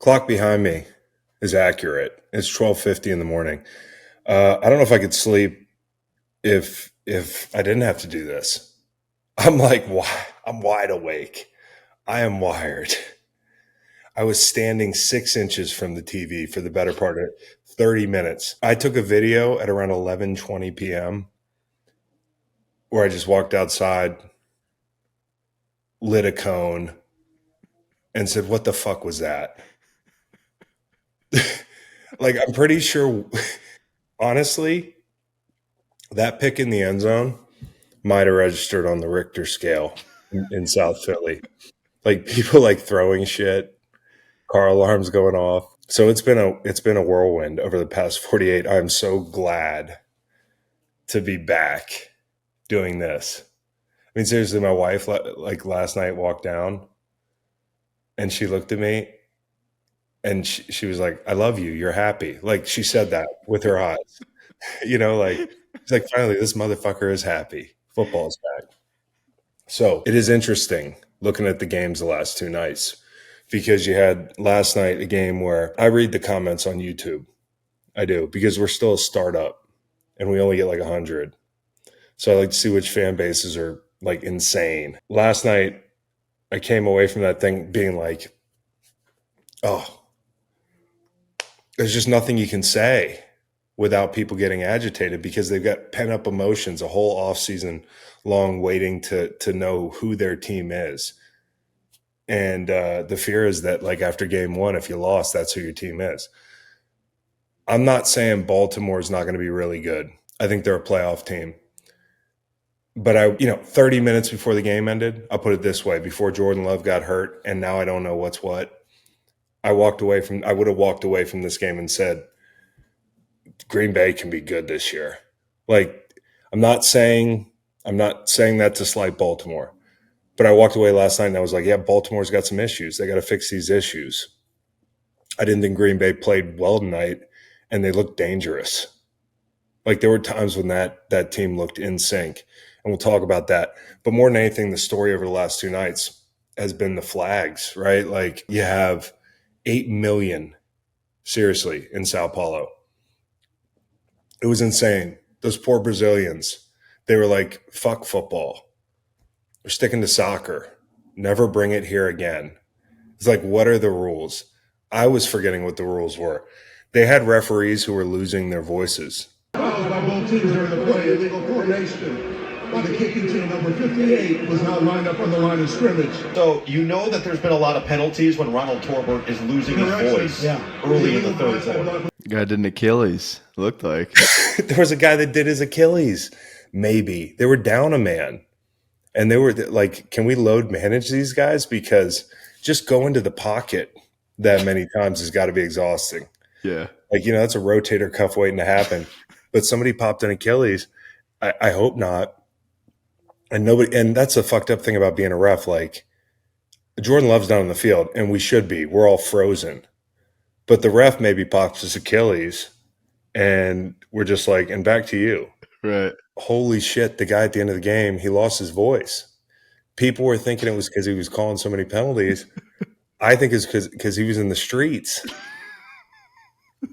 Clock behind me is accurate. It's 12:50 in the morning. I don't know if I could sleep if I didn't have to do this. I'm like, I'm wide awake. I am wired. I was standing 6 inches from the TV for the better part of 30 minutes. I took a video at around 11:20 p.m. where I just walked outside, lit a cone, and said, "What the fuck was that?" Like, I'm pretty sure, honestly, that pick in the end zone might have registered on the Richter scale in South Philly. Like, people like throwing shit, car alarms going off. So it's been a whirlwind over the past 48. I'm so glad to be back doing this. I mean, seriously, my wife, like last night, walked down and she looked at me and she was like, "I love you. You're happy." Like, she said that with her eyes, like, it's like, finally, this motherfucker is happy. Football's back. So it is interesting looking at the games the last two nights, because you had last night a game where I read the comments on YouTube. I do, because we're still a startup and we only get like 100. So I like to see which fan bases are like insane. Last night, I came away from that thing being like, oh, there's just nothing you can say without people getting agitated, because they've got pent up emotions a whole offseason long waiting to know who their team is. And the fear is that, like, after game one, if you lost, that's who your team is. I'm not saying Baltimore is not going to be really good. I think they're a playoff team. But 30 minutes before the game ended, I'll put it this way, before Jordan Love got hurt, and now I don't know what's what, I would have walked away from this game and said, Green Bay can be good this year. Like, I'm not saying that to slight Baltimore, but I walked away last night and I was like, yeah, Baltimore's got some issues. They got to fix these issues. I didn't think Green Bay played well tonight, and they looked dangerous. Like, there were times when that team looked in sync, and we'll talk about that. But more than anything, the story over the last two nights has been the flags, right? Like, you have 8 million, seriously, in Sao Paulo. It was insane. Those poor Brazilians, they were like, fuck football. We're sticking to soccer. Never bring it here again. It's like, what are the rules? I was forgetting what the rules were. They had referees who were losing their voices. Fouls by both teams during the play. Illegal formation by the kicking team. Number 58 was not lined up on the line of scrimmage. So you know that there's been a lot of penalties when Ronald Torbert is losing his voice early in the third quarter. Guy did an Achilles, looked like. There was a guy that did his Achilles, maybe. They were down a man. And they were like, can we load manage these guys? Because just going to the pocket that many times has got to be exhausting. Yeah. Like, that's a rotator cuff waiting to happen. But somebody popped an Achilles. I hope not. And that's a fucked up thing about being a ref. Like, Jordan Love's not on the field, and we should be. We're all frozen. But the ref maybe pops his Achilles, and we're just like, and back to you. Right. Holy shit, the guy at the end of the game, he lost his voice. People were thinking it was because he was calling so many penalties. I think it's because he was in the streets.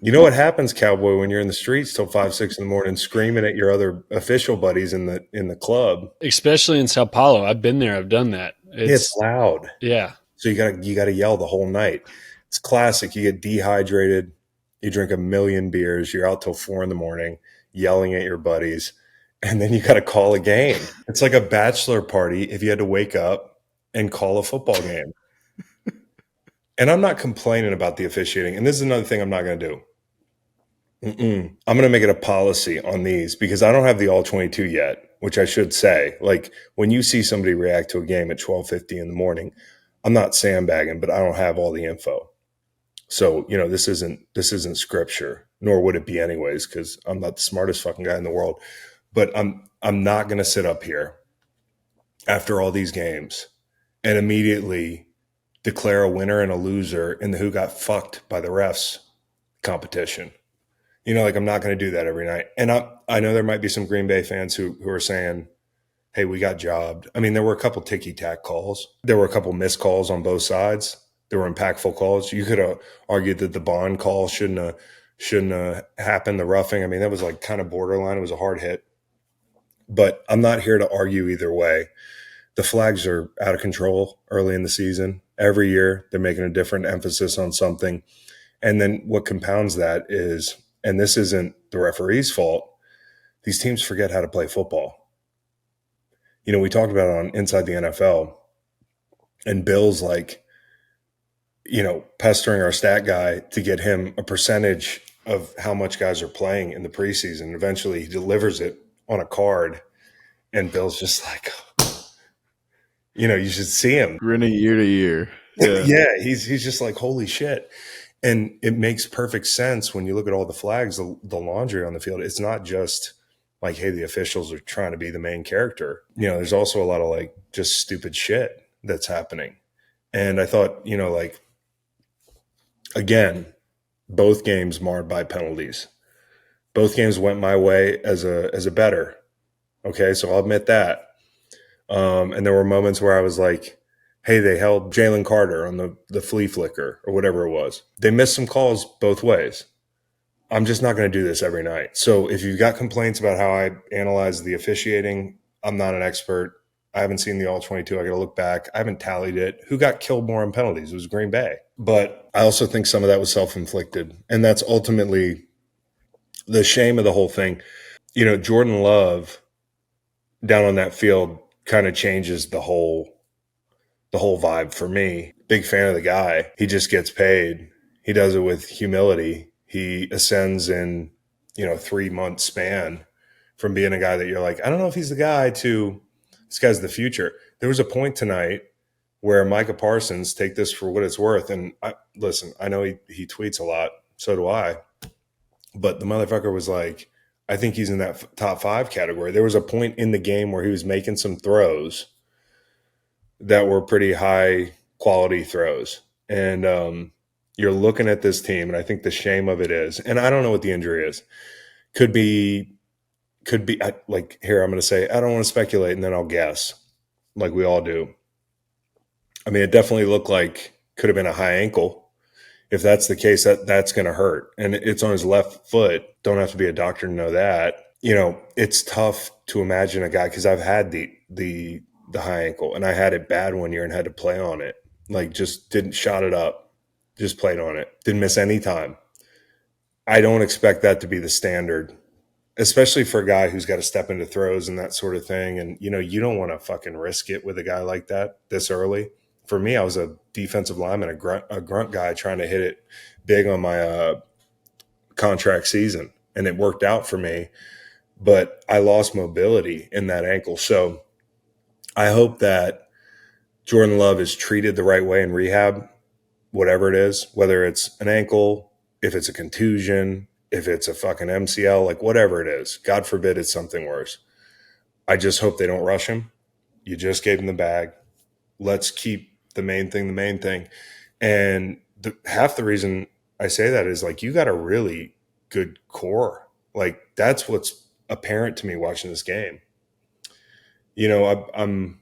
You know what happens, Cowboy, when you're in the streets till 5, 6 in the morning screaming at your other official buddies in the club. Especially in Sao Paulo. I've been there. I've done that. It's loud. Yeah. So you gotta yell the whole night. It's classic. You get dehydrated. You drink 1,000,000 beers. You're out till 4 in the morning yelling at your buddies. And then you got to call a game. It's like a bachelor party if you had to wake up and call a football game. And I'm not complaining about the officiating. And this is another thing I'm not going to do. I'm going to make it a policy on these, because I don't have the all 22 yet, which I should say. Like, when you see somebody react to a game at 12:50 in the morning, I'm not sandbagging, but I don't have all the info. So, this isn't scripture, nor would it be anyways, because I'm not the smartest fucking guy in the world. But I'm not going to sit up here after all these games and immediately declare a winner and a loser in the who got fucked by the refs competition. I'm not going to do that every night. And I know there might be some Green Bay fans who are saying, hey, we got jobbed. I mean, there were a couple ticky-tack calls. There were a couple missed calls on both sides. There were impactful calls. You could have argued that the Bond call shouldn't have happened, the roughing. I mean, that was like kind of borderline. It was a hard hit. But I'm not here to argue either way. The flags are out of control early in the season. Every year, they're making a different emphasis on something. And then what compounds that is, and this isn't the referee's fault, these teams forget how to play football. You know, we talked about it on Inside the NFL, and Bill's like, you know, pestering our stat guy to get him a percentage of how much guys are playing in the preseason. Eventually, he delivers it on a card, and Bill's just like, you know, you should see him Grinning year to year. Yeah. Yeah, he's just like, holy shit. And it makes perfect sense when you look at all the flags, the laundry on the field. It's not just like, hey, the officials are trying to be the main character. You know, there's also a lot of like just stupid shit that's happening. And I thought, you know, like, again, both games marred by penalties. Both games went my way as a bettor. Okay, so I'll admit that. And there were moments where I was like, hey, they held Jalen Carter on the flea flicker or whatever it was. They missed some calls both ways. I'm just not going to do this every night. So if you've got complaints about how I analyze the officiating, I'm not an expert. I haven't seen the All-22. I got to look back. I haven't tallied it. Who got killed more on penalties? It was Green Bay. But I also think some of that was self-inflicted. And that's ultimately the shame of the whole thing. You know, Jordan Love down on that field kind of changes the whole vibe for me. Big fan of the guy. He just gets paid. He does it with humility. He ascends in, 3-month span from being a guy that you're like, I don't know if he's the guy, to this guy's the future. There was a point tonight where Micah Parsons, take this for what it's worth. And listen, I know he tweets a lot. So do I. But the motherfucker was like, I think he's in that top 5 category. There was a point in the game where he was making some throws that were pretty high quality throws. And you're looking at this team, and I think the shame of it is, and I don't know what the injury is. Could be like, here, I'm going to say, I don't want to speculate, and then I'll guess like we all do. I mean, it definitely looked like could have been a high ankle. If that's the case, that's going to hurt. And it's on his left foot. Don't have to be a doctor to know that. It's tough to imagine a guy, because I've had the high ankle, and I had it bad one year and had to play on it. Like, just didn't shot it up, just played on it. Didn't miss any time. I don't expect that to be the standard, especially for a guy who's got to step into throws and that sort of thing. And, you don't want to fucking risk it with a guy like that this early. For me, I was a defensive lineman, a grunt guy trying to hit it big on my contract season, and it worked out for me. But I lost mobility in that ankle. So I hope that Jordan Love is treated the right way in rehab, whatever it is, whether it's an ankle, if it's a contusion, if it's a fucking MCL, like whatever it is. God forbid it's something worse. I just hope they don't rush him. You just gave him the bag. Let's keep the main thing. And half the reason I say that is, like, you got a really good core. Like, that's what's apparent to me watching this game. I'm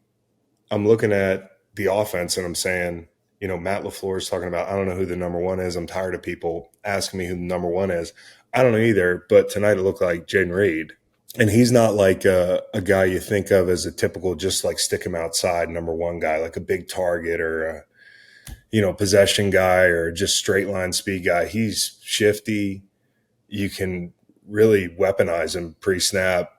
looking at the offense, and I'm saying, Matt LaFleur is talking about, I don't know who the number one is. I'm tired of people asking me who the number one is. I don't know either, but tonight it looked like Jaden Reed. And he's not like a guy you think of as a typical, just like stick him outside number one guy, like a big target or a possession guy or just straight line speed guy. He's shifty. You can really weaponize him pre-snap.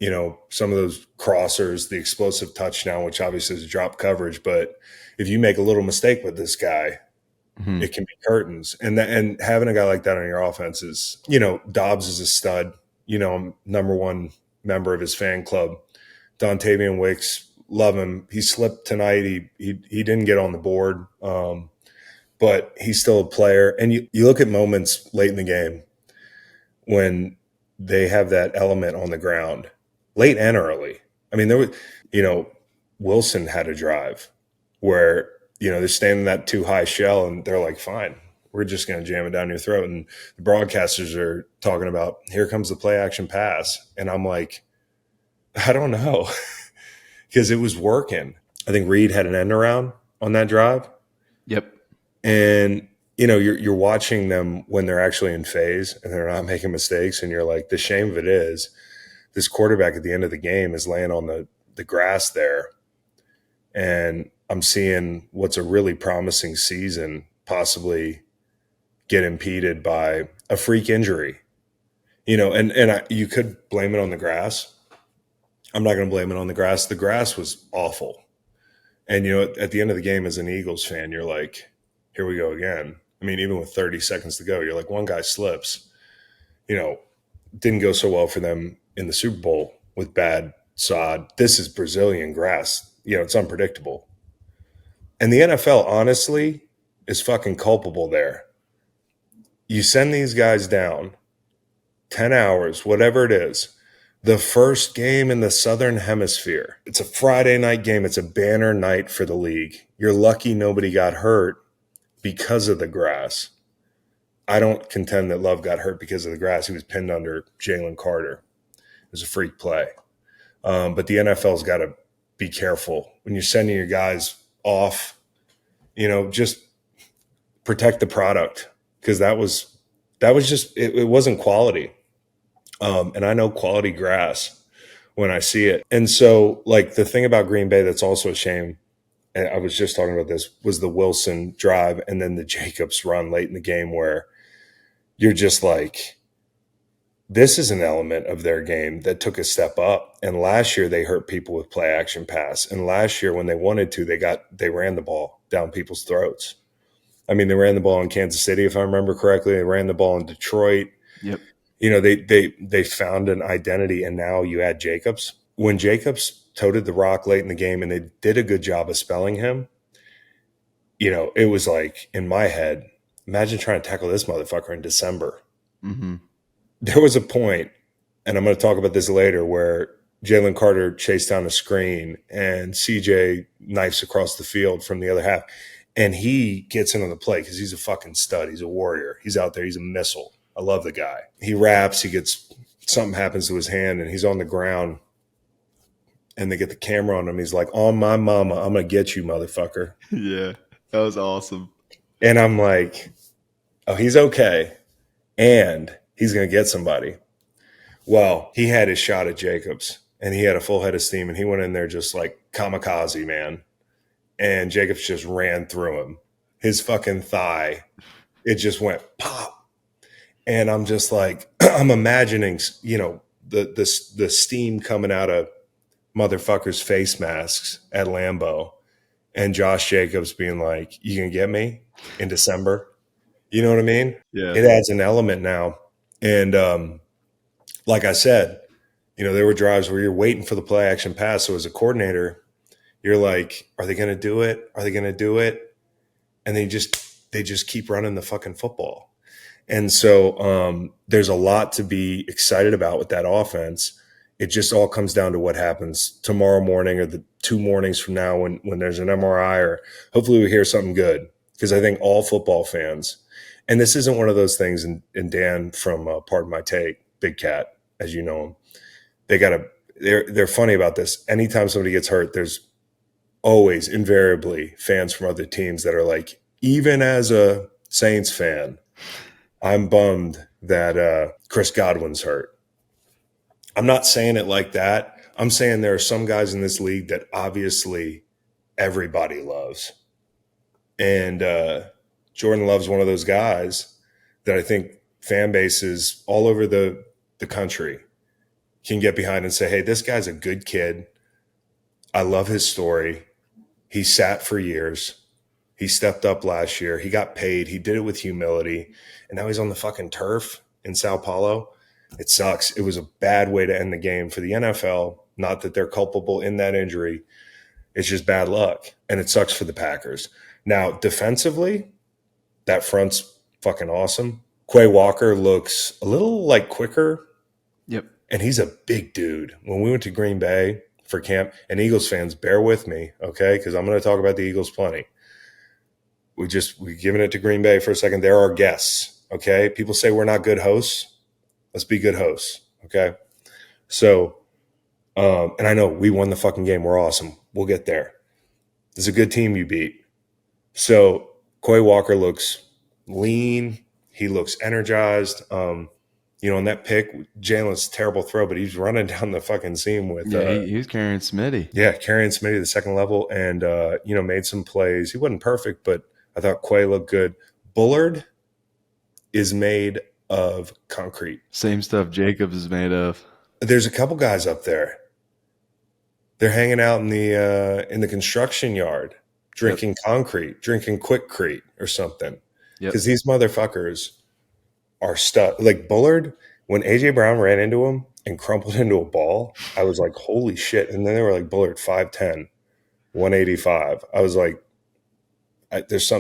Some of those crossers, the explosive touchdown, which obviously is drop coverage. But if you make a little mistake with this guy, it can be curtains. And having a guy like that on your offense is, Dobbs is a stud. I'm number one member of his fan club. Dontavian Wicks, love him. He slipped tonight. He didn't get on the board, but he's still a player. And you look at moments late in the game when they have that element on the ground, late and early. I mean, there was, Wilson had a drive where, they're standing in that too high shell, and they're like, fine, we're just going to jam it down your throat. And the broadcasters are talking about, here comes the play action pass. And I'm like, I don't know, because it was working. I think Reed had an end around on that drive. Yep. And, you're watching them when they're actually in phase and they're not making mistakes. And you're like, the shame of it is this quarterback at the end of the game is laying on the grass there. And I'm seeing what's a really promising season possibly get impeded by a freak injury, you could blame it on the grass. I'm not going to blame it on the grass. The grass was awful. And, at the end of the game as an Eagles fan, you're like, here we go again. I mean, even with 30 seconds to go, you're like, one guy slips, didn't go so well for them in the Super Bowl with bad sod. This is Brazilian grass. It's unpredictable. And the NFL, honestly, is fucking culpable there. You send these guys down 10 hours, whatever it is, the first game in the Southern Hemisphere. It's a Friday night game. It's a banner night for the league. You're lucky nobody got hurt because of the grass. I don't contend that Love got hurt because of the grass. He was pinned under Jalen Carter. It was a freak play. But the NFL's got to be careful when you're sending your guys off, just protect the product, because that was just, it wasn't quality. And I know quality grass when I see it. And so, like, the thing about Green Bay that's also a shame, and I was just talking about this, was the Wilson drive and then the Jacobs run late in the game where you're just like, this is an element of their game that took a step up. And last year they hurt people with play action pass. And last year when they wanted to, they ran the ball down people's throats. I mean, they ran the ball in Kansas City, if I remember correctly. They ran the ball in Detroit. Yep. They found an identity, and now you add Jacobs. When Jacobs toted the rock late in the game and they did a good job of spelling him, it was like, in my head, imagine trying to tackle this motherfucker in December. Mm-hmm. There was a point, and I'm going to talk about this later, where Jalen Carter chased down a screen and CJ knifes across the field from the other half. And he gets in on the play because he's a fucking stud. He's a warrior. He's out there. He's a missile. I love the guy. He raps. Something happens to his hand, and he's on the ground. And they get the camera on him. He's like, on my mama, I'm going to get you, motherfucker. Yeah, that was awesome. And I'm like, oh, he's okay. And he's going to get somebody. Well, he had his shot at Jacobs, and he had a full head of steam, and he went in there just like kamikaze, man. And Jacobs just ran through him. His fucking thigh, it just went pop. And I'm just like, I'm imagining, the steam coming out of motherfuckers' face masks at Lambeau, and Josh Jacobs being like, you can get me in December. You know what I mean? Yeah. It adds an element now. And like I said, there were drives where you're waiting for the play action pass. So as a coordinator, you're like, are they going to do it? Are they going to do it? And they just keep running the fucking football. And so there's a lot to be excited about with that offense. It just all comes down to what happens tomorrow morning or the 2 mornings from now when there's an MRI, or hopefully we hear something good. Because I think all football fans, and this isn't one of those things, and Dan from Pardon My Take, Big Cat, as you know him, they're funny about this. Anytime somebody gets hurt, there's always invariably fans from other teams that are like, even as a Saints fan, I'm bummed that Chris Godwin's hurt. I'm not saying it like that. I'm saying there are some guys in this league that obviously everybody loves. And Jordan Love's one of those guys that I think fan bases all over the country can get behind and say, hey, this guy's a good kid. I love his story. He sat for years. He stepped up last year. He got paid. He did it with humility. And now he's on the fucking turf in Sao Paulo. It sucks. It was a bad way to end the game for the NFL. Not that they're culpable in that injury. It's just bad luck. And it sucks for the Packers. Now, defensively, that front's fucking awesome. Quay Walker looks a little like quicker. Yep. And he's a big dude. When we went to Green Bay for camp, and Eagles fans, bear with me, okay? Because I'm going to talk about the Eagles plenty. We're giving it to Green Bay for a second. They're our guests, okay? People say we're not good hosts. Let's be good hosts, okay? So, and I know we won the fucking game. We're awesome. We'll get there. It's a good team you beat. So Quay Walker looks lean. He looks energized. On that pick, Jalen's terrible throw, but he's running down the fucking seam with he was carrying Smitty. Yeah, carrying Smitty to the second level and, made some plays. He wasn't perfect, but I thought Quay looked good. Bullard is made of concrete. Same stuff Jacobs is made of. There's a couple guys up there. They're hanging out in the construction yard, drinking concrete, drinking Quickcrete or something. Because these motherfuckers are stuck. Like Bullard, when A.J. Brown ran into him and crumpled into a ball, I was like, holy shit. And then they were like, Bullard, 5'10", 185. I was like, there's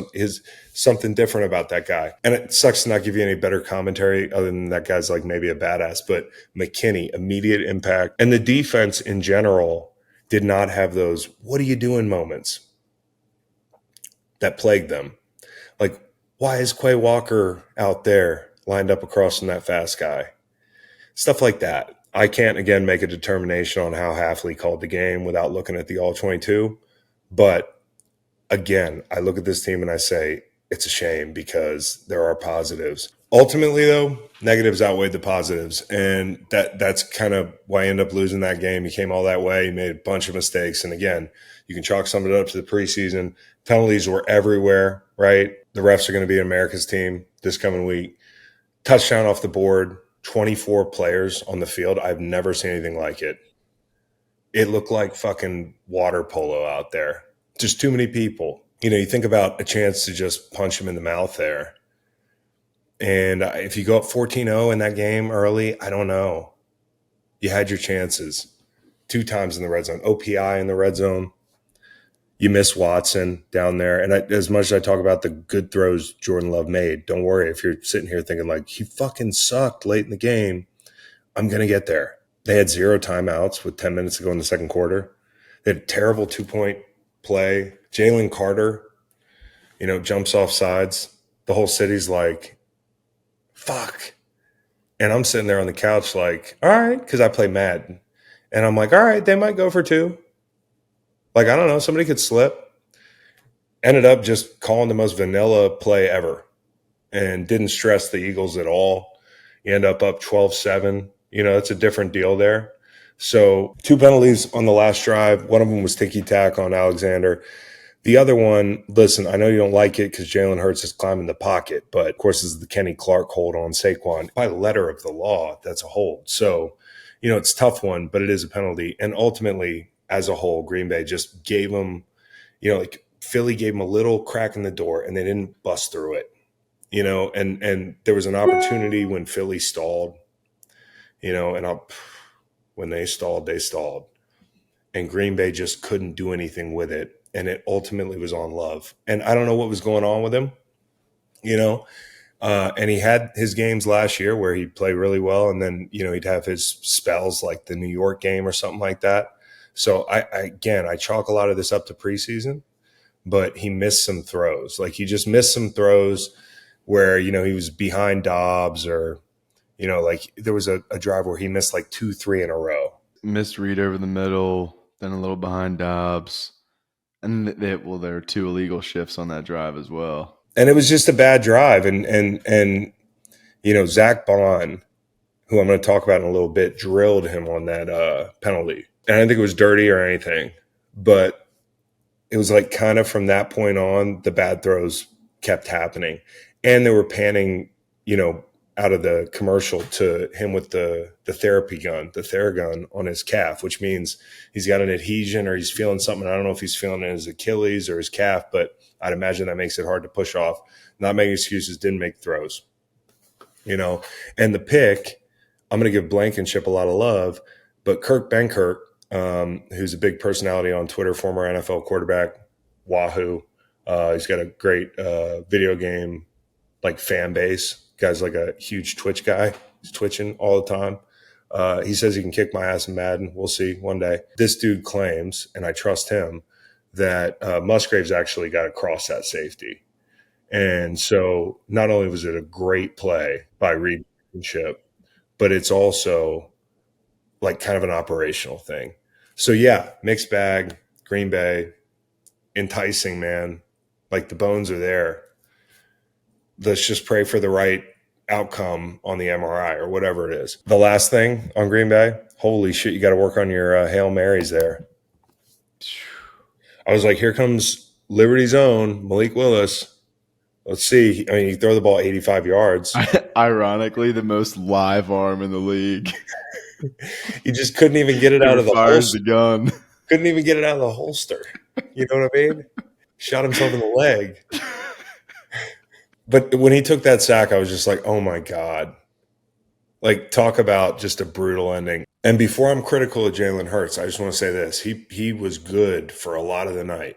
something different about that guy. And it sucks to not give you any better commentary other than that guy's like maybe a badass. But McKinney, immediate impact. And the defense in general did not have those what are you doing moments that plagued them. Like, why is Quay Walker out there lined up across from that fast guy? Stuff like that. I can't, again, make a determination on how Hafley called the game without looking at the All-22. But, again, I look at this team and I say, it's a shame because there are positives. Ultimately, though, negatives outweighed the positives. And that's kind of why I ended up losing that game. He came all that way. He made a bunch of mistakes. And, again, you can chalk some of it up to the preseason. Penalties were everywhere, right? The refs are going to be America's team this coming week. Touchdown off the board, 24 players on the field. I've never seen anything like it. It looked like fucking water polo out there. Just too many people. You think about a chance to just punch him in the mouth there. And if you go up 14-0 in that game early, I don't know. You had your chances 2 times in the red zone. OPI in the red zone. You miss Watson down there. And as much as I talk about the good throws Jordan Love made, don't worry if you're sitting here thinking like, he fucking sucked late in the game. I'm going to get there. They had 0 timeouts with 10 minutes to go in the second quarter. They had a terrible 2-point play. Jalen Carter, jumps off sides. The whole city's like, fuck. And I'm sitting there on the couch like, all right, because I play Madden. And I'm like, all right, they might go for 2. Like, I don't know, somebody could slip. Ended up just calling the most vanilla play ever and didn't stress the Eagles at all. You end up 12-7. It's a different deal there. So 2 penalties on the last drive. One of them was ticky-tack on Alexander. The other one, listen, I know you don't like it because Jalen Hurts is climbing the pocket, but of course this is the Kenny Clark hold on Saquon. By letter of the law, that's a hold. So, it's a tough one, but it is a penalty. And ultimately, as a whole, Green Bay just gave them, like Philly gave them a little crack in the door and they didn't bust through it, and there was an opportunity when Philly stalled, and when they stalled, they stalled. And Green Bay just couldn't do anything with it. And it ultimately was on Love. And I don't know what was going on with him, and he had his games last year where he'd play really well. And then, he'd have his spells like the New York game or something like that. So I chalk a lot of this up to preseason, but he missed some throws. Like he just missed some throws where, he was behind Dobbs or, like there was a drive where he missed like 2-3 in a row. Missed read over the middle, then a little behind Dobbs. And there were 2 illegal shifts on that drive as well. And it was just a bad drive. And Zach Bond, who I'm going to talk about in a little bit, drilled him on that penalty. And I don't think it was dirty or anything, but it was like kind of from that point on, the bad throws kept happening. And they were panning, out of the commercial to him with the therapy gun, the Theragun on his calf, which means he's got an adhesion or he's feeling something. I don't know if he's feeling it in his Achilles or his calf, but I'd imagine that makes it hard to push off. Not making excuses, didn't make throws, And the pick, I'm going to give Blankenship a lot of love, but Kirk Benkirk, who's a big personality on Twitter, former NFL quarterback, Wahoo. He's got a great video game fan base. Guy's like a huge Twitch guy. He's twitching all the time. He says he can kick my ass in Madden. We'll see one day. This dude claims, and I trust him, that Musgraves actually got across that safety. And so not only was it a great play by Reed Blankenship, but it's also like kind of an operational thing. So yeah, mixed bag, Green Bay, enticing, man. Like the bones are there. let's just pray for the right outcome on the MRI or whatever it is. The last thing on Green Bay, holy shit, you got to work on your Hail Marys there. I was like, here comes Liberty's own Malik Willis. Let's see. I mean, you throw the ball 85 yards. Ironically, the most live arm in the league. He just couldn't even get it out of the fires holster. the gun. Couldn't even get it out of the holster. You know what I mean? Shot himself in the leg. But when he took that sack, I was just like, oh my God. Like, talk about just a brutal ending. And before I'm critical of Jalen Hurts, I just want to say this. He was good for a lot of the night.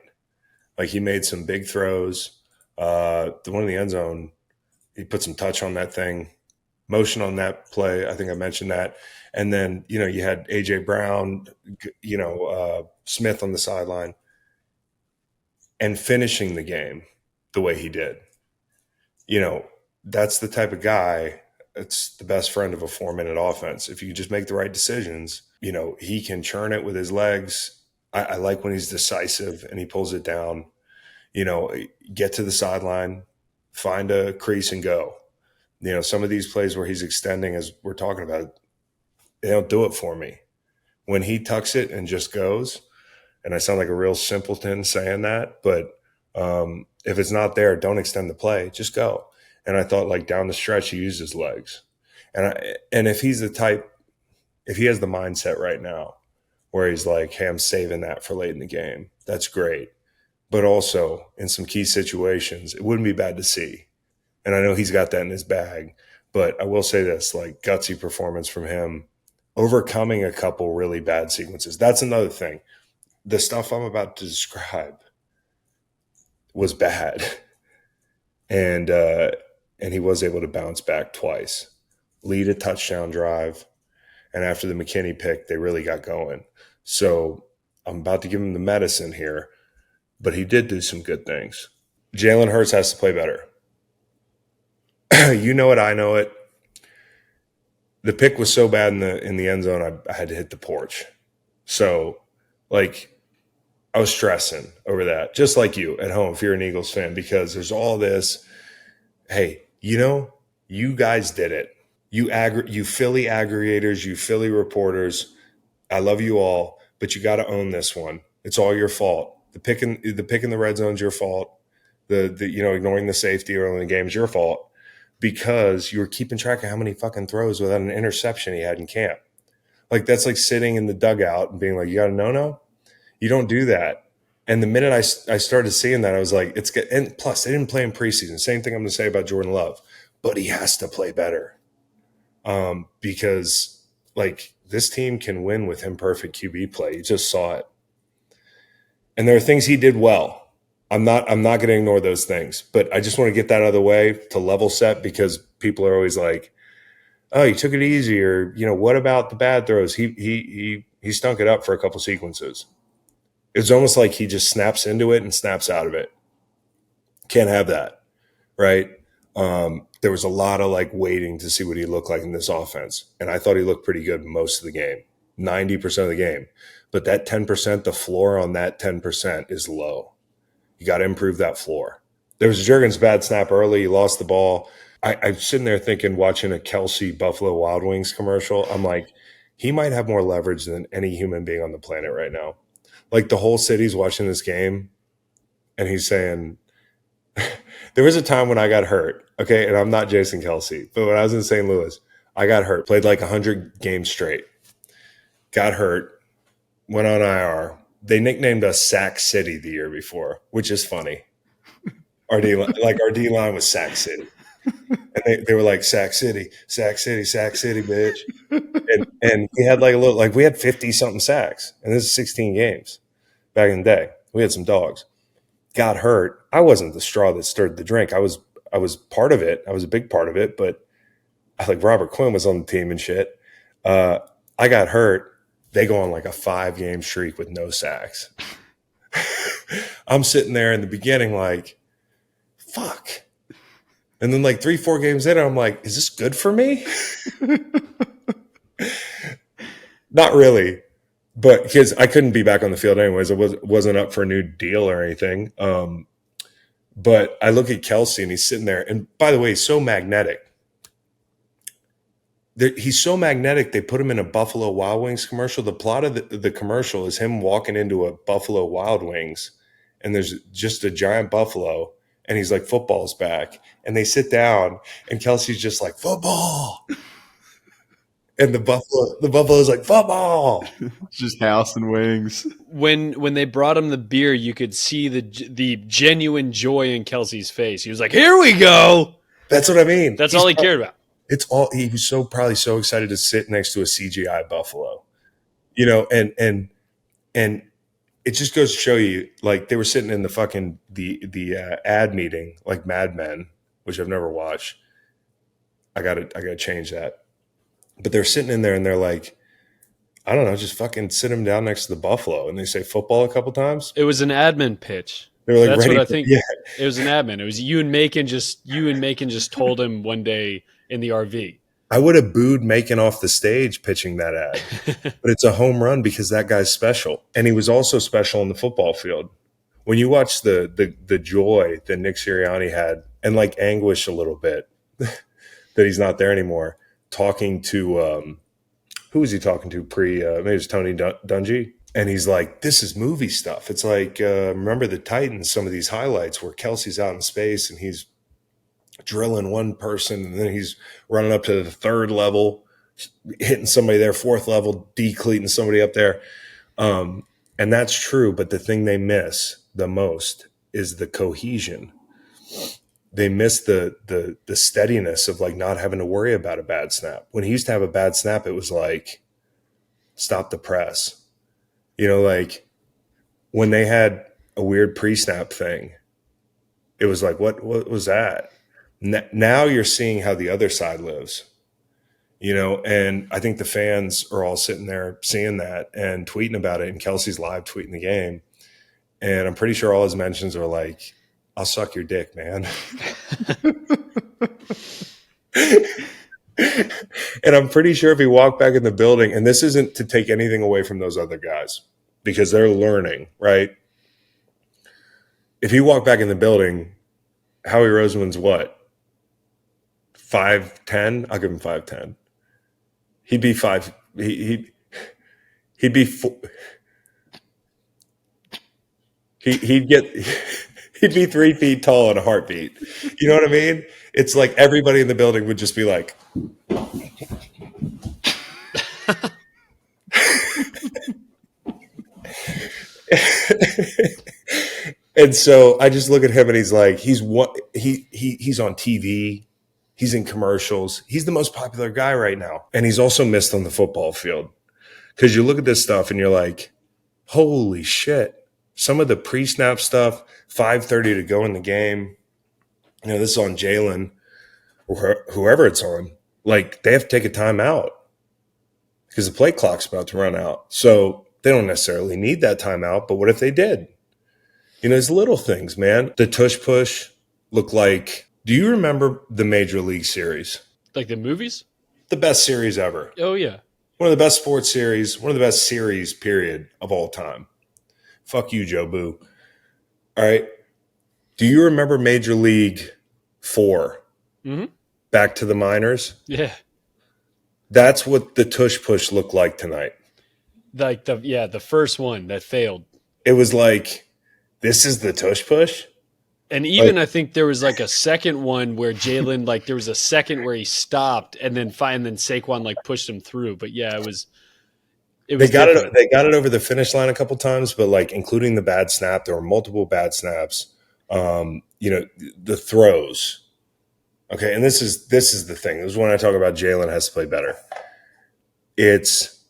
Like, he made some big throws. The one in the end zone, he put some touch on that thing. Motion on that play. I think I mentioned that. And then, you had A.J. Brown, Smith on the sideline. And finishing the game the way he did. That's the type of guy that's the best friend of a 4-minute offense. If you just make the right decisions, he can churn it with his legs. I like when he's decisive and he pulls it down. Get to the sideline, find a crease and go. Some of these plays where he's extending, as we're talking about, they don't do it for me. When he tucks it and just goes, and I sound like a real simpleton saying that, but if it's not there, don't extend the play. Just go. And I thought, like, down the stretch, he used his legs. And if he's the type, if he has the mindset right now where he's like, hey, I'm saving that for late in the game, that's great. But also, in some key situations, it wouldn't be bad to see. And I know he's got that in his bag. But I will say this, like, gutsy performance from him, overcoming a couple really bad sequences. That's another thing. The stuff I'm about to describe was bad. And he was able to bounce back twice, lead a touchdown drive. And after the McKinney pick, they really got going. So I'm about to give him the medicine here, but he did do some good things. Jalen Hurts has to play better. You know it, I know it. The pick was so bad in the end zone, I had to hit the porch. So, like, I was stressing over that, just like you at home if you're an Eagles fan, because there's all this, hey, you guys did it. You Philly aggregators, you Philly reporters, I love you all, but you got to own this one. It's all your fault. The pick in the red zone is your fault. The ignoring the safety early in the game is your fault because you were keeping track of how many fucking throws without an interception he had in camp. Like, that's like sitting in the dugout and being like, you got a no-no? You don't do that. And the minute I started seeing that, I was like, it's good. And plus, they didn't play in preseason. Same thing I'm going to say about Jordan Love. But he has to play better. Because, like, this team can win with imperfect QB play. You just saw it. And there are things he did well. I'm not going to ignore those things. But I just want to get that out of the way to level set, because people are always like, oh, you took it easy, or, what about the bad throws? He stunk it up for a couple sequences. It's almost like he just snaps into it and snaps out of it. Can't have that, right? There was a lot of, like, waiting to see what he looked like in this offense. And I thought he looked pretty good most of the game, 90% of the game. But that 10%, the floor on that 10% is low. You got to improve that floor. There was Jurgens' bad snap early. He lost the ball. I'm sitting there thinking, watching a Kelce Buffalo Wild Wings commercial, I'm like, he might have more leverage than any human being on the planet right now. Like, the whole city's watching this game, and he's saying, there was a time when I got hurt, okay, and I'm not Jason Kelce, but when I was in St. Louis, I got hurt, played like 100 games straight, got hurt, went on IR. They nicknamed us Sack City the year before, which is funny. Our D-line was Sack City. And they were like, Sack City, bitch. And we had like we had 50-something sacks, and this is 16 games back in the day. We had some dogs. Got hurt. I wasn't the straw that stirred the drink. I was part of it. I was a big part of it, but Robert Quinn was on the team and shit. I got hurt. They go on like a 5-game streak with no sacks. I'm sitting there in the beginning like, fuck. And then like 3-4 games in, I'm like, is this good for me? Not really. But because I couldn't be back on the field anyways. I wasn't up for a new deal or anything. But I look at Kelce and he's sitting there. And by the way, he's so magnetic. He's so magnetic, they put him in a Buffalo Wild Wings commercial. The plot of the commercial is him walking into a Buffalo Wild Wings, and there's just a giant buffalo, and he's like, football's back. And they sit down, and Kelsey's just like, football. And the buffalo's like, football. Just house and wings. When they brought him the beer, you could see the genuine joy in Kelsey's face. He was like, "Here we go." That's what I mean. That's all he cared about. He was probably so excited to sit next to a CGI buffalo, you know, and it just goes to show you, like, they were sitting in the fucking the ad meeting, like Mad Men, which I've never watched. I gotta change that. But they're sitting in there and they're like, I don't know, just fucking sit him down next to the buffalo, and they say football a couple times. It was an admin pitch. They were like, that's ready what I think. Yeah. It was an admin. It was you and Macon just told him one day in the RV. I would have booed Macon off the stage pitching that ad, but it's a home run because that guy's special. And he was also special on the football field. When you watch the joy that Nick Sirianni had, and like anguish a little bit that he's not there anymore, talking to, who was he talking to maybe it was Tony Dungy. And he's like, this is movie stuff. It's like, remember the Titans, some of these highlights where Kelsey's out in space and he's drilling one person, and then he's running up to the third level, hitting somebody there, fourth level, decleating somebody up there. And that's true. But the thing they miss the most is the cohesion. They miss the steadiness of like not having to worry about a bad snap. When he used to have a bad snap, it was like, stop the press. You know, like when they had a weird pre-snap thing, it was like, what was that? Now you're seeing how the other side lives, you know, and I think the fans are all sitting there seeing that and tweeting about it, and Kelsey's live tweeting the game. And I'm pretty sure all his mentions are like, I'll suck your dick, man. And I'm pretty sure if he walked back in the building, and this isn't to take anything away from those other guys because they're learning, right? If he walked back in the building, Howie Roseman's what? 5'10"? I'll give him 5'10". He'd be five. He'd be he'd be 3 feet tall in a heartbeat. You know what I mean? It's like everybody in the building would just be like, and so I just look at him and he's like, he's on TV. He's in commercials. He's the most popular guy right now. And he's also missed on the football field. Because you look at this stuff and you're like, holy shit. Some of the pre-snap stuff, 5:30 to go in the game. You know, this is on Jalen or whoever it's on. Like, they have to take a timeout because the play clock's about to run out. So they don't necessarily need that timeout. But what if they did? You know, there's little things, man. The tush push looked like, do you remember the Major League Series? Like the movies? The best series ever. Oh, yeah. One of the best sports series, one of the best series, period, of all time. Fuck you, Joe Boo. All right. Do you remember Major League 4? Mm-hmm. Back to the minors? Yeah. That's what the tush push looked like tonight. Like the first one that failed. It was like, this is the tush push? And even I think there was like a second one where Jalen, like there was a second where he stopped and then Saquon like pushed him through. But yeah, it was they got it over the finish line a couple times, but like including the bad snap, there were multiple bad snaps. You know, the throws. Okay, and this is the thing. This is when I talk about Jalen has to play better. It's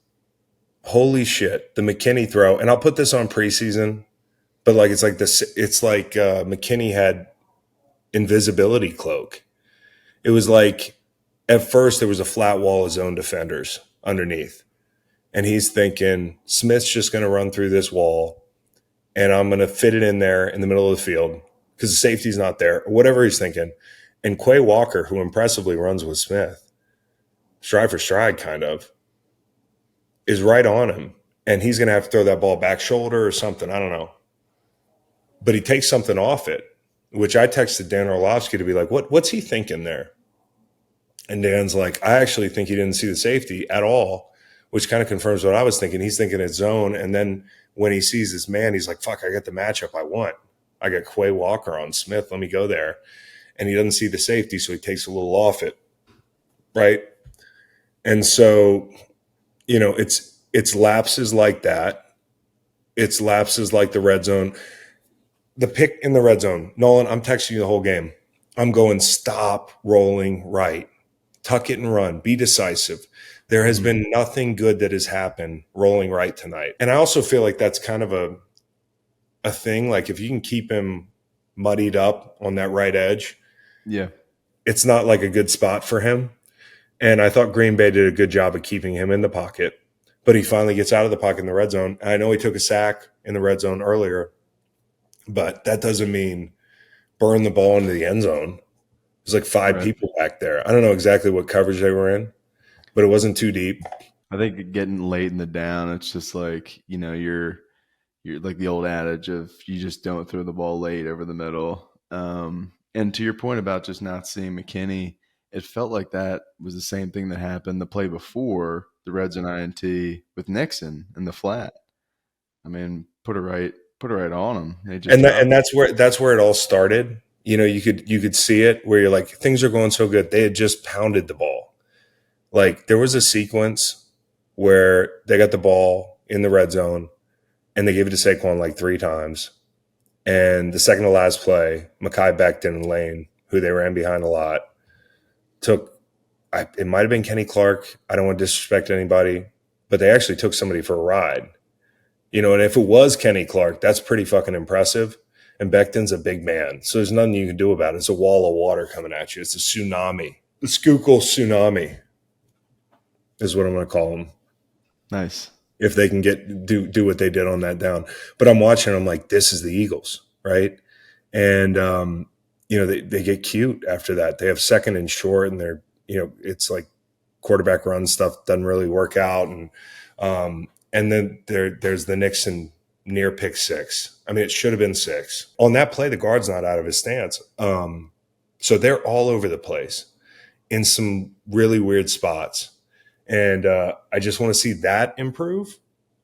holy shit, the McKinney throw, and I'll put this on preseason. But like it's like McKinney had invisibility cloak. It was like at first there was a flat wall of zone defenders underneath. And he's thinking, Smith's just going to run through this wall and I'm going to fit it in there in the middle of the field because the safety's not there, or whatever he's thinking. And Quay Walker, who impressively runs with Smith, stride for stride kind of, is right on him. And he's going to have to throw that ball back shoulder or something. I don't know. But he takes something off it. which I texted Dan Orlovsky to be like, what's he thinking there? And Dan's like, I actually think he didn't see the safety at all, which kind of confirms what I was thinking. He's thinking it's zone. And then when he sees this man, he's like, fuck, I got the matchup I want. I got Quay Walker on Smith. Let me go there. And he doesn't see the safety, so he takes a little off it. Right? And so, you know, it's lapses like that. It's lapses like the red zone. The pick in the red zone. Nolan, I'm texting you the whole game. I'm going, stop rolling right. Tuck it and run. Be decisive. There has been nothing good that has happened rolling right tonight. And I also feel like that's kind of a thing. Like if you can keep him muddied up on that right edge, Yeah. it's not like a good spot for him. And I thought Green Bay did a good job of keeping him in the pocket. But he finally gets out of the pocket in the red zone. I know he took a sack in the red zone earlier, but that doesn't mean burn the ball into the end zone. There's like five people back there. I don't know exactly what coverage they were in, but it wasn't too deep. I think getting late in the down, it's just like, you know, you're like the old adage of you just don't throw the ball late over the middle. And to your point about just not seeing McKinney, it felt like that was the same thing that happened the play before the red zone INT with Nixon in the flat. I mean, put it right on him. And that's where it all started. You know, you could see it where you're like, things are going so good. They had just pounded the ball. Like there was a sequence where they got the ball in the red zone and they gave it to Saquon like 3 times. And the second to last play, Mekhi Becton and Lane, who they ran behind a lot, it might have been Kenny Clark. I don't want to disrespect anybody, but they actually took somebody for a ride. You know, and if it was Kenny Clark, that's pretty fucking impressive. And Becton's a big man, so there's nothing you can do about it. It's a wall of water coming at you. It's a tsunami. The Schuylkill tsunami is what I'm going to call them. Nice. If they can do what they did on that down. But I'm watching, I'm like, this is the Eagles, right? And, you know, they get cute after that. They have second and short, and they're, you know, it's like quarterback run stuff doesn't really work out. And then there's the Nixon near pick 6. I mean, it should have been 6. On that play, the guard's not out of his stance. So they're all over the place in some really weird spots. And I just want to see that improve,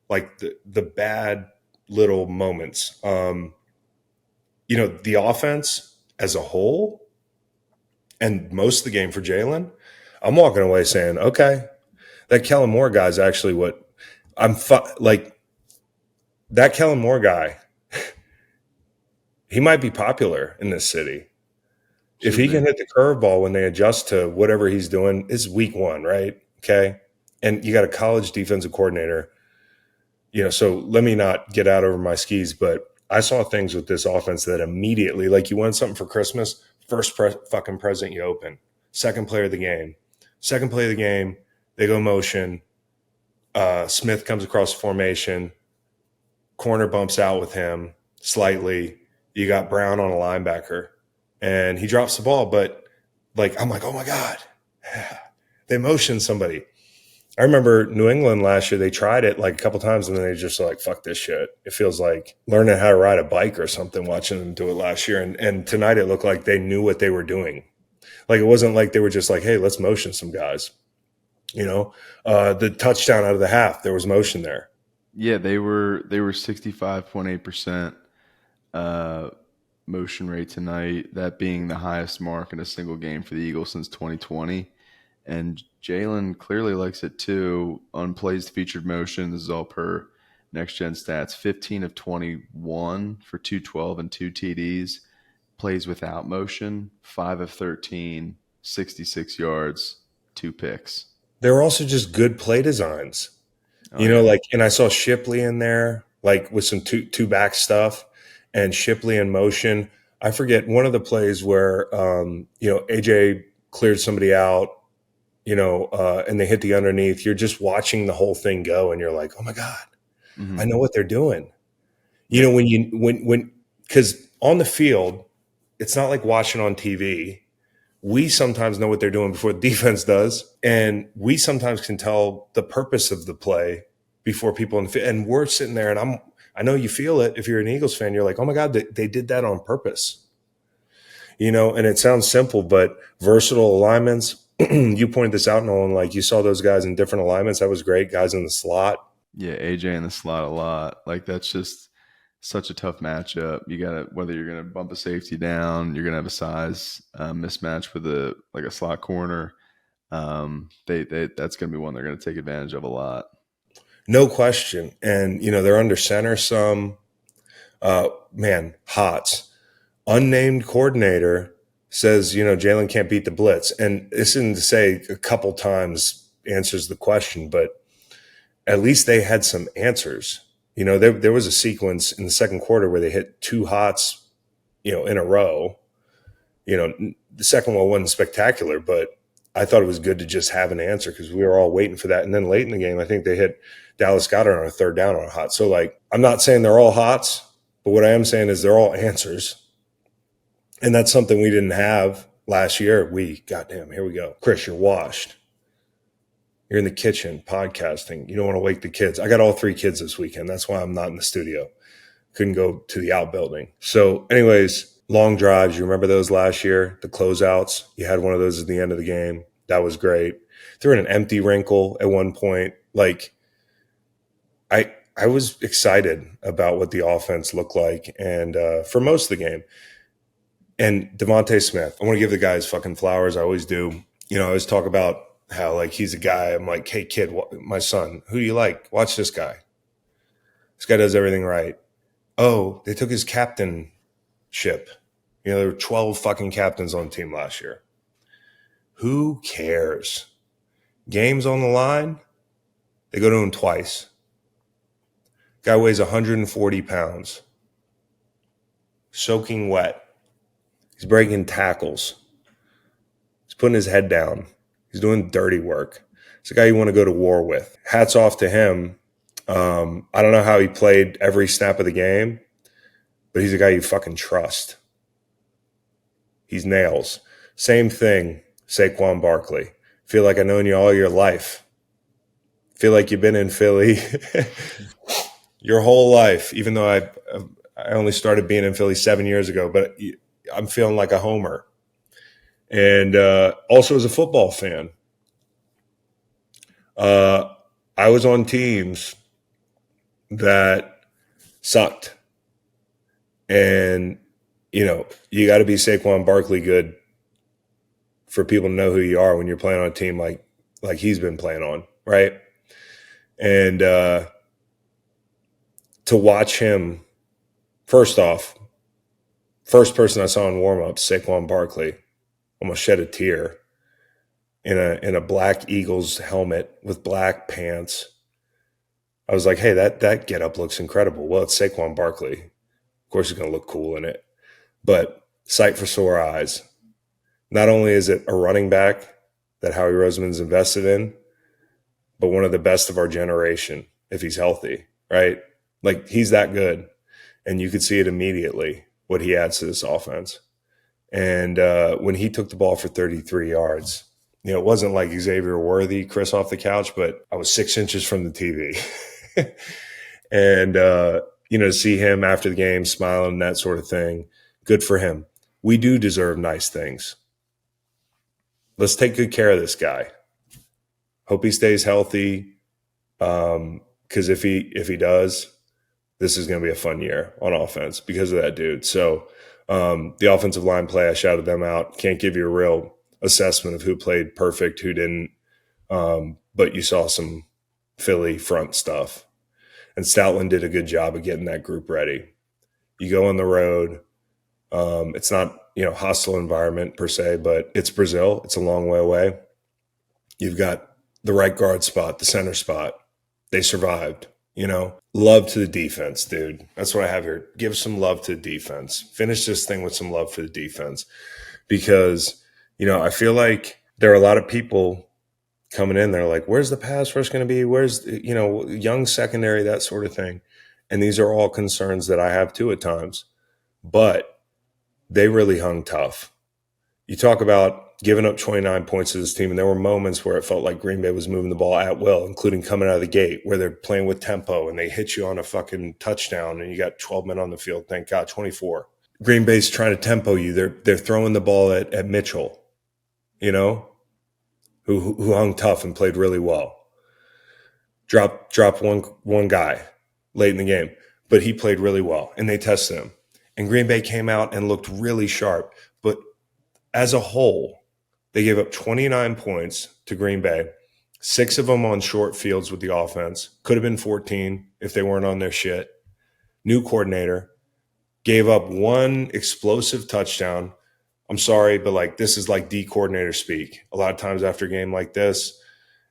like the bad little moments. You know, the offense as a whole and most of the game for Jalen, I'm walking away saying, okay, that Kellen Moore guy is actually what like that Kellen Moore guy, he might be popular in this city. If he can hit the curveball when they adjust to whatever he's doing, it's week 1, right? Okay. And you got a college defensive coordinator, you know, so let me not get out over my skis, but I saw things with this offense that immediately, like you want something for Christmas, first fucking present you open, second play of the game, they go motion. Smith comes across formation, corner bumps out with him slightly. You got Brown on a linebacker and he drops the ball, but like, I'm like, oh my God, they motioned somebody. I remember New England last year, they tried it like a couple times and then they just like, fuck this shit. It feels like learning how to ride a bike or something, watching them do it last year. And tonight it looked like they knew what they were doing. Like it wasn't like they were just like, hey, let's motion some guys. You know, the touchdown out of the half, there was motion there. Yeah, they were 65.8% motion rate tonight, that being the highest mark in a single game for the Eagles since 2020. And Jalen clearly likes it too. On plays featured motion, this is all per Next Gen Stats, 15 of 21 for 212 and 2 TDs. Plays without motion, 5 of 13, 66 yards, 2 picks. They were also just good play designs. You know, like, and I saw Shipley in there, like with some two back stuff, and Shipley in motion. I forget one of the plays where, you know, AJ cleared somebody out, you know, and they hit the underneath. You're just watching the whole thing go, and you're like, oh my God, I know what they're doing. You know, when because on the field, it's not like watching on TV. We sometimes know what they're doing before the defense does. And we sometimes can tell the purpose of the play before people in the field. And we're sitting there and I know you feel it. If you're an Eagles fan, you're like, oh my God, they did that on purpose. And it sounds simple, but versatile alignments. You pointed this out, Nolan, like you saw those guys in different alignments. That was great. Guys in the slot. Yeah, AJ in the slot a lot. Like that's just such a tough matchup. You got to, whether you're going to bump a safety down, you're going to have a size mismatch with a slot corner. That's going to be one they're going to take advantage of a lot. No question. And, they're under center some. Hots. Unnamed coordinator says, Jalen can't beat the blitz. And this isn't to say a couple times answers the question, but at least they had some answers. There was a sequence in the second quarter where they hit 2 hots, in a row. The second one wasn't spectacular, but I thought it was good to just have an answer because we were all waiting for that. And then late in the game, I think they hit Dallas Goedert on a 3rd down on a hot. So, I'm not saying they're all hots, but what I am saying is they're all answers. And that's something we didn't have last year. Goddamn, here we go. Chris, you're washed. You're in the kitchen podcasting. You don't want to wake the kids. I got all 3 kids this weekend. That's why I'm not in the studio. Couldn't go to the outbuilding. So anyways, long drives. You remember those last year? The closeouts. You had one of those at the end of the game. That was great. Threw in an empty wrinkle at one point. I was excited about what the offense looked like. And for most of the game. And Devontae Smith, I want to give the guy his fucking flowers. I always do. I always talk about how he's a guy. I'm like, hey kid, my son, who do you like? Watch this guy. This guy does everything right. Oh, they took his captainship. There were 12 fucking captains on the team last year. Who cares? Games on the line, they go to him twice. Guy weighs 140 pounds. Soaking wet. He's breaking tackles. He's putting his head down. He's doing dirty work. It's a guy you want to go to war with. Hats off to him. I don't know how he played every snap of the game, but he's a guy you fucking trust. He's nails. Same thing, Saquon Barkley. Feel like I've known you all your life. Feel like you've been in Philly your whole life, even though I only started being in Philly 7 years ago, but I'm feeling like a homer. And also as a football fan, I was on teams that sucked. And, you got to be Saquon Barkley good for people to know who you are when you're playing on a team like he's been playing on, right? And to watch him, first off, first person I saw in warm-ups, Saquon Barkley, almost shed a tear in a black Eagles helmet with black pants. I was like, hey, that getup looks incredible. Well, it's Saquon Barkley. Of course, he's going to look cool in it. But sight for sore eyes. Not only is it a running back that Howie Roseman's invested in, but one of the best of our generation if he's healthy, right? He's that good. And you could see it immediately, what he adds to this offense. And when he took the ball for 33 yards, it wasn't like Xavier Worthy, Chris off the couch, but I was 6 inches from the TV. And, to see him after the game smiling, that sort of thing, good for him. We do deserve nice things. Let's take good care of this guy. Hope he stays healthy. Because if he does, this is going to be a fun year on offense because of that dude. So the offensive line play, I shouted them out. Can't give you a real assessment of who played perfect, who didn't. But you saw some Philly front stuff. And Stoutland did a good job of getting that group ready. You go on the road. It's not, hostile environment per se, but it's Brazil. It's a long way away. You've got the right guard spot, the center spot. They survived, Love to the defense, dude. That's what I have here. Give some love to the defense. Finish this thing with some love for the defense. Because, I feel like there are a lot of people coming in there like, where's the pass rush going to be? Where's, young secondary, that sort of thing. And these are all concerns that I have too at times. But they really hung tough. You talk about giving up 29 points to this team, and there were moments where it felt like Green Bay was moving the ball at will, including coming out of the gate where they're playing with tempo and they hit you on a fucking touchdown and you got 12 men on the field. Thank God, 24. Green Bay's trying to tempo you. They're throwing the ball at Mitchell, you know, who hung tough and played really well. Drop one guy late in the game, but he played really well, and they tested him. And Green Bay came out and looked really sharp. But as a whole, they gave up 29 points to Green Bay, 6 of them on short fields with the offense. Could have been 14 if they weren't on their shit. New coordinator. Gave up 1 explosive touchdown. I'm sorry, but like this is like D coordinator speak. A lot of times after a game like this,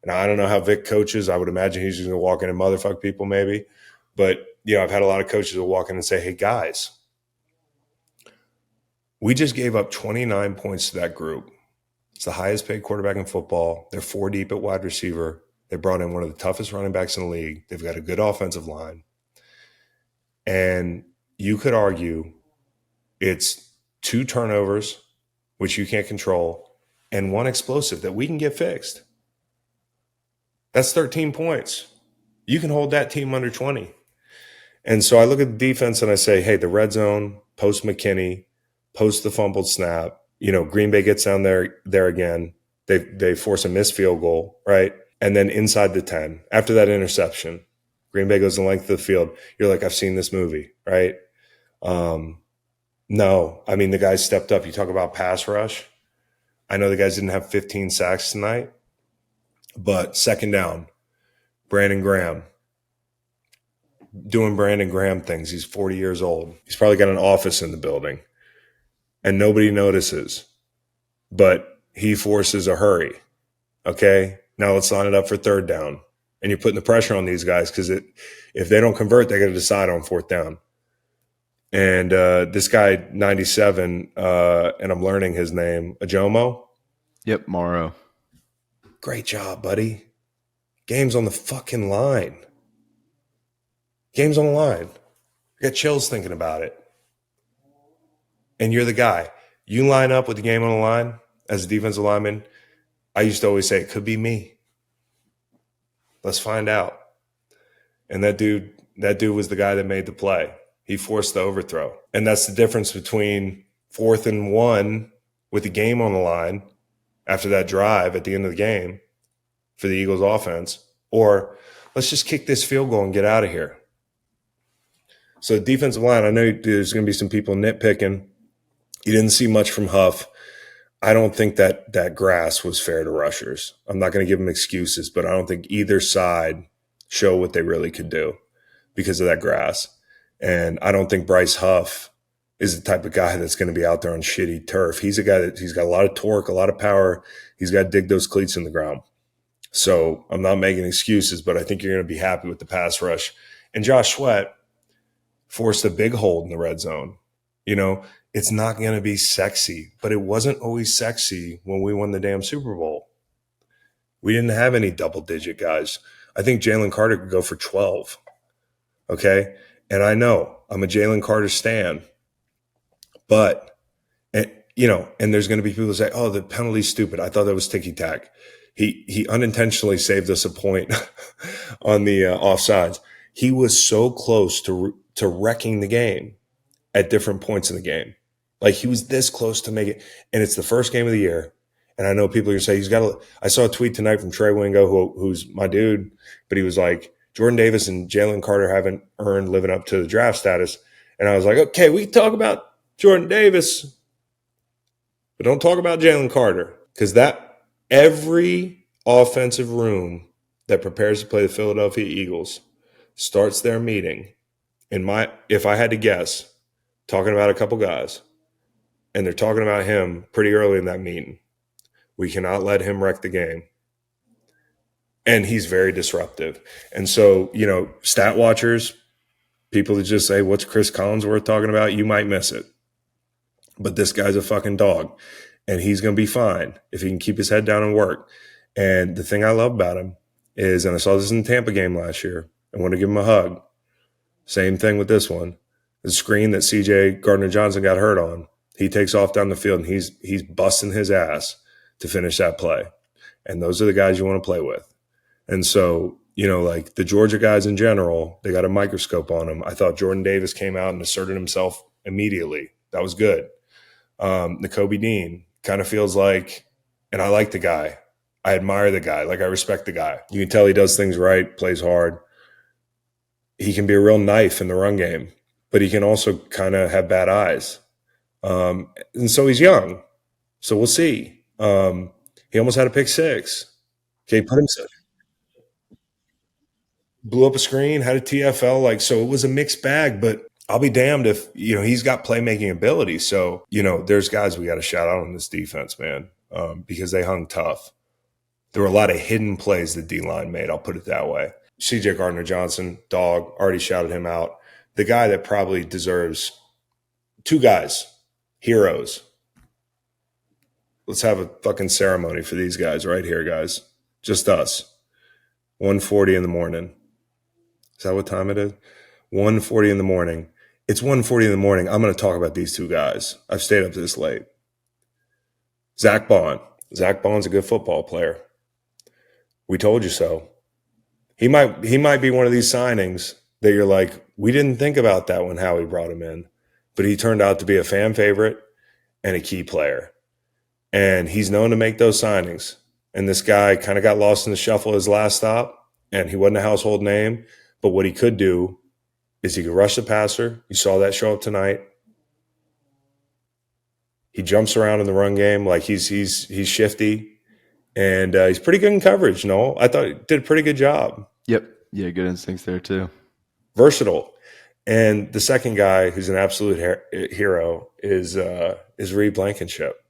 and I don't know how Vic coaches. I would imagine he's just going to walk in and motherfuck people maybe. But, you know, I've had a lot of coaches who walk in and say, hey, guys, we just gave up 29 points to that group. It's the highest paid quarterback in football. They're 4 deep at wide receiver. They brought in one of the toughest running backs in the league. They've got a good offensive line. And you could argue it's 2 turnovers, which you can't control, and 1 explosive that we can get fixed. That's 13 points. You can hold that team under 20. And so I look at the defense and I say, hey, the red zone, post McKinney, post the fumbled snap. You know, Green Bay gets down there again. They force a missed field goal, right? And then inside the 10, after that interception, Green Bay goes the length of the field. You're like, I've seen this movie, right? No, I mean, the guys stepped up. You talk about pass rush. I know the guys didn't have 15 sacks tonight, but second down, Brandon Graham doing Brandon Graham things. He's 40 years old. He's probably got an office in the building and nobody notices, but he forces a hurry. Okay. Now let's line it up for third down. And you're putting the pressure on these guys because if they don't convert, they got to decide on fourth down. And this guy, 97, and I'm learning his name, Ajomo. Yep, Morrow. Great job, buddy. Game's on the fucking line. Game's on the line. I got chills thinking about it. And you're the guy. You line up with the game on the line as a defensive lineman. I used to always say, it could be me. Let's find out. And that dude was the guy that made the play. He forced the overthrow. And that's the difference between 4th and 1 with the game on the line after that drive at the end of the game for the Eagles offense, or let's just kick this field goal and get out of here. So defensive line, I know there's going to be some people nitpicking. You didn't see much from Huff. I don't think that grass was fair to rushers. I'm not going to give them excuses, but I don't think either side show what they really could do because of that grass. And I don't think Bryce Huff is the type of guy that's going to be out there on shitty turf. He's a guy that he's got a lot of torque, a lot of power. He's got to dig those cleats in the ground. So I'm not making excuses, but I think you're going to be happy with the pass rush. And Josh Sweat forced a big hold in the red zone. You know, it's not going to be sexy, but it wasn't always sexy when we won the damn Super Bowl. We didn't have any double-digit guys. I think Jalen Carter could go for 12. Okay? And I know I'm a Jalen Carter stan, but, and there's going to be people who say, oh, the penalty's stupid. I thought that was ticky-tack. He unintentionally saved us a point on the offsides. He was so close to wrecking the game at different points in the game. Like he was this close to make it. And it's the first game of the year. And I know people are going to say, he's got to, I saw a tweet tonight from Trey Wingo, who's my dude, but he was like, Jordan Davis and Jalen Carter haven't earned living up to the draft status. And I was like, okay, we can talk about Jordan Davis, but don't talk about Jalen Carter. Because that every offensive room that prepares to play the Philadelphia Eagles starts their meeting. If I had to guess, talking about a couple guys, and they're talking about him pretty early in that meeting. We cannot let him wreck the game. And he's very disruptive. And so, stat watchers, people that just say, what's Chris Collinsworth talking about? You might miss it. But this guy's a fucking dog. And he's going to be fine if he can keep his head down and work. And the thing I love about him is, and I saw this in the Tampa game last year, I want to give him a hug. Same thing with this one. The screen that CJ Gardner-Johnson got hurt on, he takes off down the field and he's busting his ass to finish that play. And those are the guys you want to play with. And so, like the Georgia guys in general, they got a microscope on them. I thought Jordan Davis came out and asserted himself immediately That was good. Nakobe Dean kind of feels like, and I like the guy. I admire the guy. Like, I respect the guy. You can tell he does things right, plays hard. He can be a real knife in the run game, but he can also kind of have bad eyes. And so he's young. So we'll see. He almost had a pick six. Okay, put himself, blew up a screen, had a TFL. Like, so it was a mixed bag, but I'll be damned if, he's got playmaking ability. So, there's guys we got to shout out on this defense, man, because they hung tough. There were a lot of hidden plays the D-line made. I'll put it that way. C.J. Gardner-Johnson, dog, already shouted him out. The guy that probably deserves two guys, heroes. Let's have a fucking ceremony for these guys right here, guys. Just us. 1:40 in the morning. Is that what time it is? 1:40 in the morning. It's 1:40 in the morning. I'm going to talk about these two guys. I've stayed up this late. Zach Bond. Zach Bond's a good football player. We told you so. He might be one of these signings that you're like, we didn't think about that when Howie brought him in. But he turned out to be a fan favorite and a key player. And he's known to make those signings. And this guy kind of got lost in the shuffle his last stop, and he wasn't a household name. But what he could do is he could rush the passer. You saw that show up tonight. He jumps around in the run game like he's shifty. And he's pretty good in coverage, no? I thought he did a pretty good job. Yep. Yeah, good instincts there too. Versatile. And the second guy who's an absolute hero is Reed Blankenship.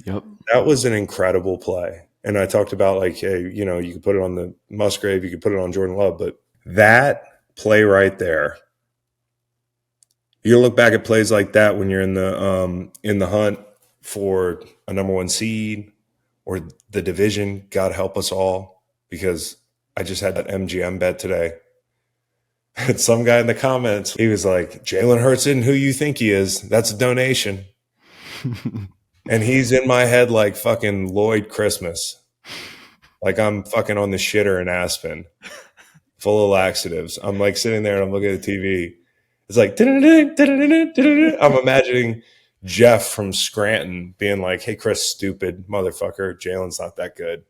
Yep. That was an incredible play. And I talked about, like, hey, you could put it on the Musgrave, you could put it on Jordan Love, but that play right there, you look back at plays like that when you're in the hunt for a number one seed or the division. God help us all, because I just had that MGM bet today. And some guy in the comments, he was like, Jalen Hurts isn't who you think he is. That's a donation. And he's in my head like fucking Lloyd Christmas. Like I'm fucking on the shitter in Aspen, full of laxatives. I'm like sitting there and I'm looking at the TV. It's like, I'm imagining Jeff from Scranton being like, hey, Chris, stupid motherfucker. Jalen's not that good.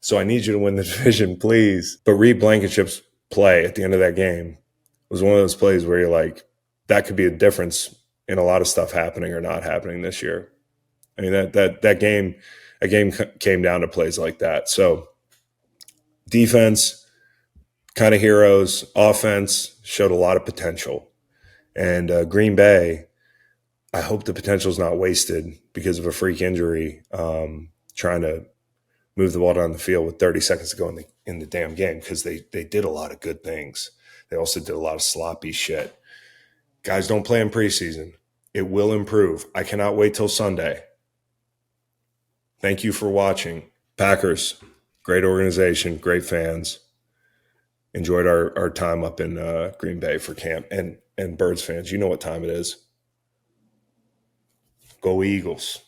So I need you to win the division, please. But Reed Blankenship's play at the end of that game was one of those plays where you're like, that could be a difference in a lot of stuff happening or not happening this year. I mean, that game came down to plays like that. So defense, kind of heroes. Offense showed a lot of potential. And Green Bay, I hope the potential is not wasted because of a freak injury, trying to move the ball down the field with 30 seconds to go in the damn game, because they did a lot of good things. They also did a lot of sloppy shit. Guys, don't play in preseason. It will improve. I cannot wait till Sunday. Thank you for watching. Packers, great organization, great fans. Enjoyed our time up in Green Bay for camp. And Birds fans, you know what time it is. Go Eagles.